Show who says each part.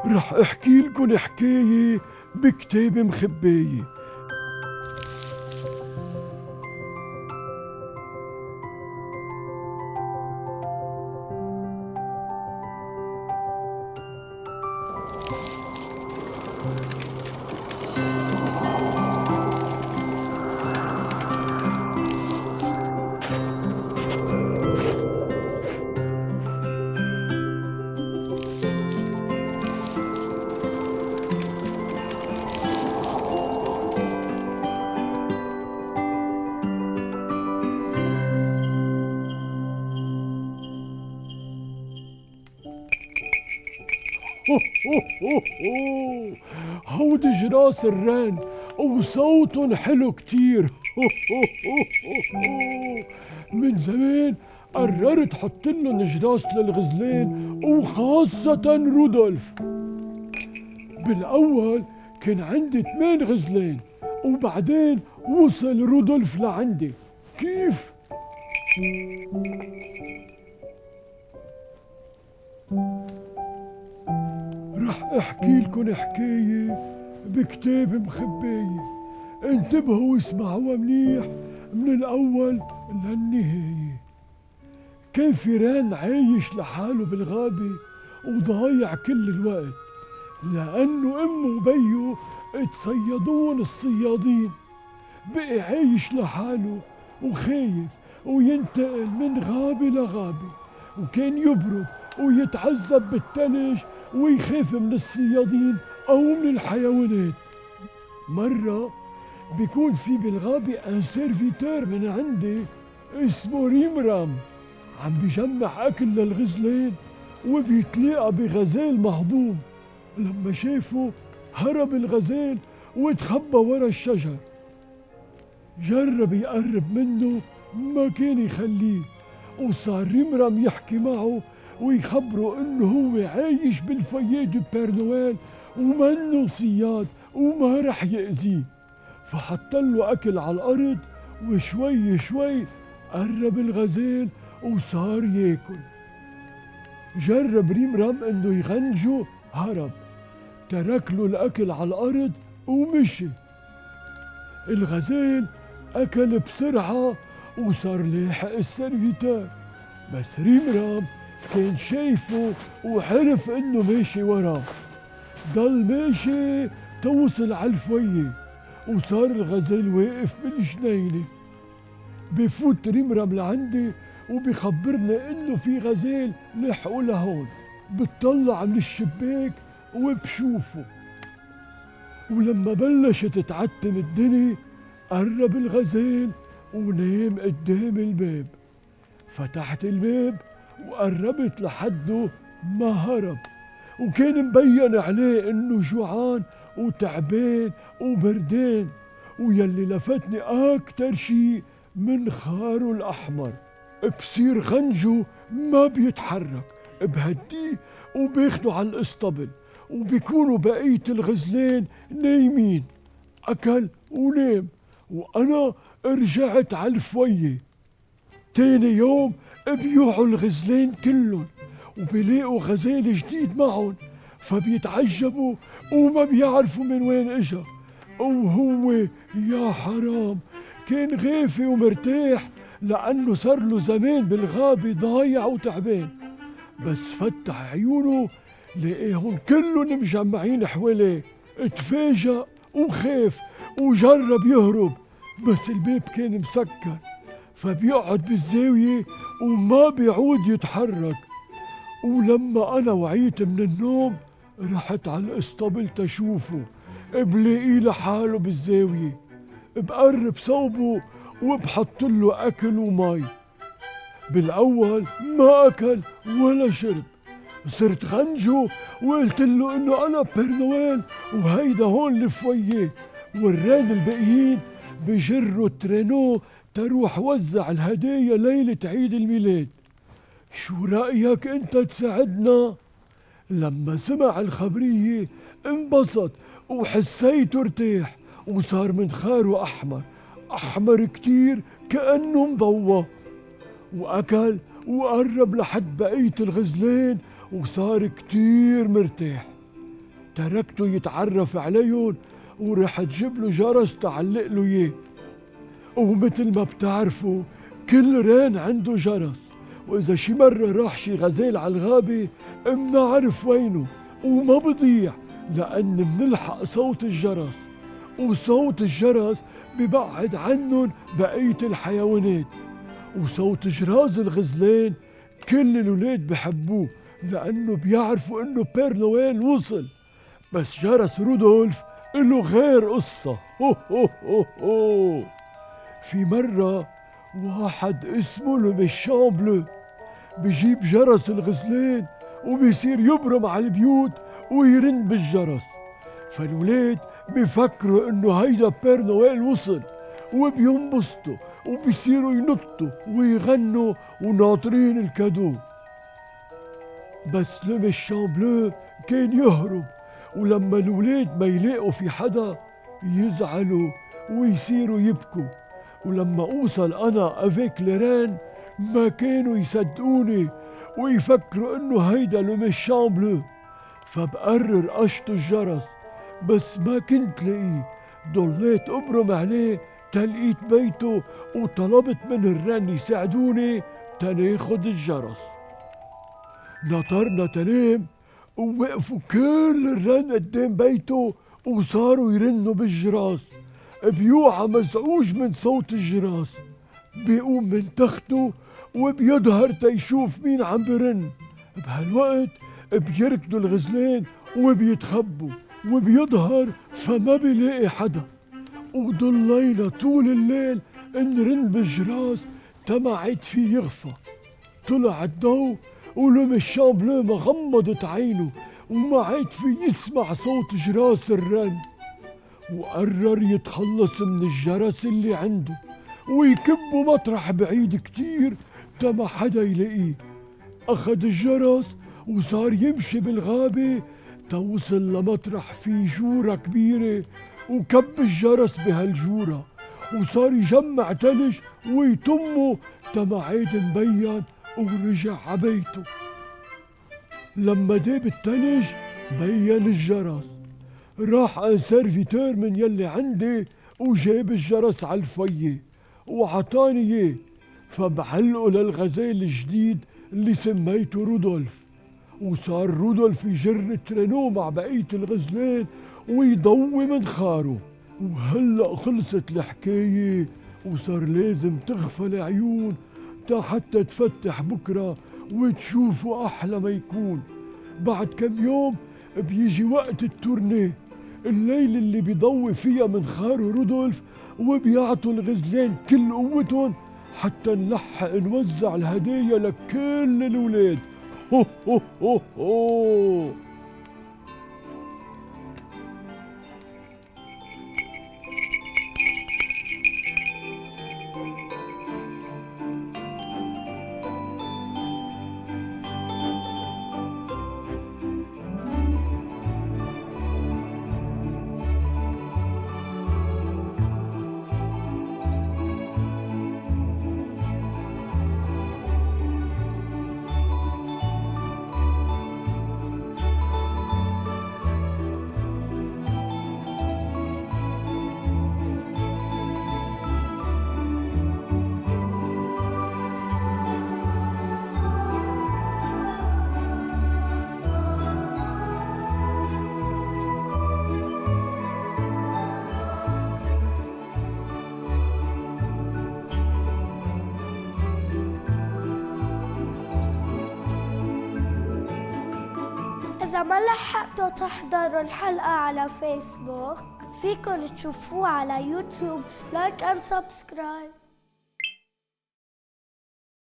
Speaker 1: رح احكي لكم حكاية بكتاب مخباية. هودي جراس الران وصوتن حلو كتير. من زمان قررت حطلن جراس للغزلان وخاصة رودولف. بالأول كان عندي 8 غزلان، وبعدين وصل رودولف لعندي. كيف؟ رح احكي لكم حكاية بكتاب مخباية، انتبهوا واسمعوها منيح من الأول للنهاية. كان فيران عايش لحاله بالغابة وضايع كل الوقت، لأنه أمه وبيه اتصيدون الصيادين. بقي عايش لحاله وخايف وينتقل من غابة لغابة، وكان يبرد ويتعذب بالثلج ويخاف من الصيادين أو من الحيوانات. مرة بيكون في بالغابة ان سيرفيتور من عندي اسمه ريمرام، عم بيجمع أكل للغزلان وبيتلاقى بغزال مهضوم. لما شافه هرب الغزال وتخبى ورا الشجر. جرب يقرب منه ما كان يخليه، وصار ريمرام يحكي معه ويخبره انه هو عايش بالفويه دو بير نويل ومنه صياد وما رح يأذيه. فحطله اكل على الارض وشوي شوي قرب الغزال وصار ياكل. جرب ريمرام انه يغنجه، هرب، ترك له الاكل على الارض ومشي. الغزال اكل بسرعه وصار لاحق السيرفيتور، بس ريمرام كان شايفه وعرف انه ماشي وراه. ضل ماشي توصل على الفويه، وصار الغزال واقف بالجنينه. بفوت ريمرام لعندي وبيخبرني انه في غزال لحقوا لهون. بتطلع من الشباك وبشوفه، ولما بلشت تعتم الدنيا قرب الغزال ونام قدام الباب. فتحت الباب وقربت لحده ما هرب، وكان مبين عليه انه جوعان وتعبان وبردان. ويلي لفتني اكتر شي منخاره الاحمر. بصير غنجه ما بيتحرك، بهديه وباخده على الاسطبل، وبيكونوا بقية الغزلان نايمين. أكل ونام، وأنا رجعت على الفوية. تاني يوم بيوعوا الغزلان كلهم وبيلاقوا غزال جديد معهم، فبيتعجبوا وما بيعرفوا من وين اجا. وهو يا حرام كان غافي ومرتاح لأنه صار له زمان بالغابة ضايع وتعبان. بس فتح عيونه لقيهم كلهم مجمعين حواليه. اتفاجأ وخاف وجرب يهرب، بس الباب كان مسكر، فبيقعد بالزاوية وما بيعود يتحرك. ولما أنا وعيت من النوم رحت على الاسطبل تشوفه، بلاقيه لحاله بالزاوية. بقرب صوبه وبحط له أكل ومي. بالأول ما أكل ولا شرب. صرت غنجه وقلت له إنه أنا بيرنويل وهيدا هون الفوية، والران الباقيين بجروا الترينو تروح وزع الهدايا ليلة عيد الميلاد. شو رأيك أنت تساعدنا؟ لما سمع الخبرية انبسط وحسيته ارتاح، وصار منخاره أحمر، أحمر كتير كأنه مضوى. وأكل وقرب لحد بقية الغزلان وصار كتير مرتاح. تركته يتعرف عليهم ورح تجيب له جرس تعلق له اياه. ومثل ما بتعرفوا كل رين عنده جرس، وإذا شي مرة راح شي غزال على الغابة منعرف وينه وما بضيع، لأن منلحق صوت الجرس، وصوت الجرس ببعد عنهم بقية الحيوانات. وصوت جراز الغزلان كل الولاد بحبوه لأنه بيعرفوا إنه بير نويل وصل. بس جرس رودولف إله غير قصة. هو هو هو هو. في مرة واحد اسمه المشان بلو بجيب جرس الغزلان وبيصير يبرم على البيوت ويرن بالجرس، فالولاد بيفكروا انه هيدا بير نويل وصل وبينبسطوا وبيصيروا ينطوا ويغنوا وناطرين الكادو. بس المشان بلو كان يهرب، ولما الولاد ما يلاقوا في حدا يزعلوا ويصيروا يبكوا. ولما اوصل انا افيك ليرين ما كانوا يصدقوني ويفكروا انه هيدا المشان بلو، فبقرر اشطو الجرس بس ما كنت لاقيه. ضليت ابرم عليه تلقيت بيته وطلبت من الرن يساعدوني تناخد الجرس. نطرنا تنام ووقفوا كل الرن قدام بيته وصاروا يرنوا بالجراس. بيوعى مزعوج من صوت الجراس، بيقوم من تخته وبيظهر تيشوف مين عم برن. بهالوقت بيركضوا الغزلان وبيتخبوا وبيظهر فما بيلاقي حدا، وضلينا طول الليل نرن بالجراس تمعت فيه يغفى. طلع الضوء ولمشان بلو ما غمضت عينه وما عاد في يسمع صوت جراس الرن، وقرر يتخلص من الجرس اللي عنده ويكبه مطرح بعيد كتير تما حدا يلاقيه. أخد الجرس وصار يمشي بالغابة توصل لمطرح فيه جورة كبيرة، وكب الجرس بهالجورة وصار يجمع تلج ويطمه تما عاد مبين ورجع عبيته. لما داب التلج بين الجرس، راح ان سيرفيتور من يلي عندي وجاب الجرس على الفيه وعطاني اياه، فبعلقه للغزال الجديد اللي سميته رودولف. وصار رودولف يجر الترينو مع بقية الغزلان ويضوي منخاره. وهلأ خلصت الحكاية وصار لازم تغفى العيون تا حتى تفتح بكرة وتشوفوا أحلى ما يكون. بعد كم يوم بيجي وقت التورنيه، الليل اللي بيضوي فيها منخاره رودولف وبيعطوا الغزلان كل قوتهم حتى نلحق نوزع الهدايا لكل الولاد. هو هو هو هو.
Speaker 2: إذا ما لحقتوا تحضروا الحلقة على فيسبوك فيكن تشوفوها على يوتيوب. لايك اند سبسكرايب.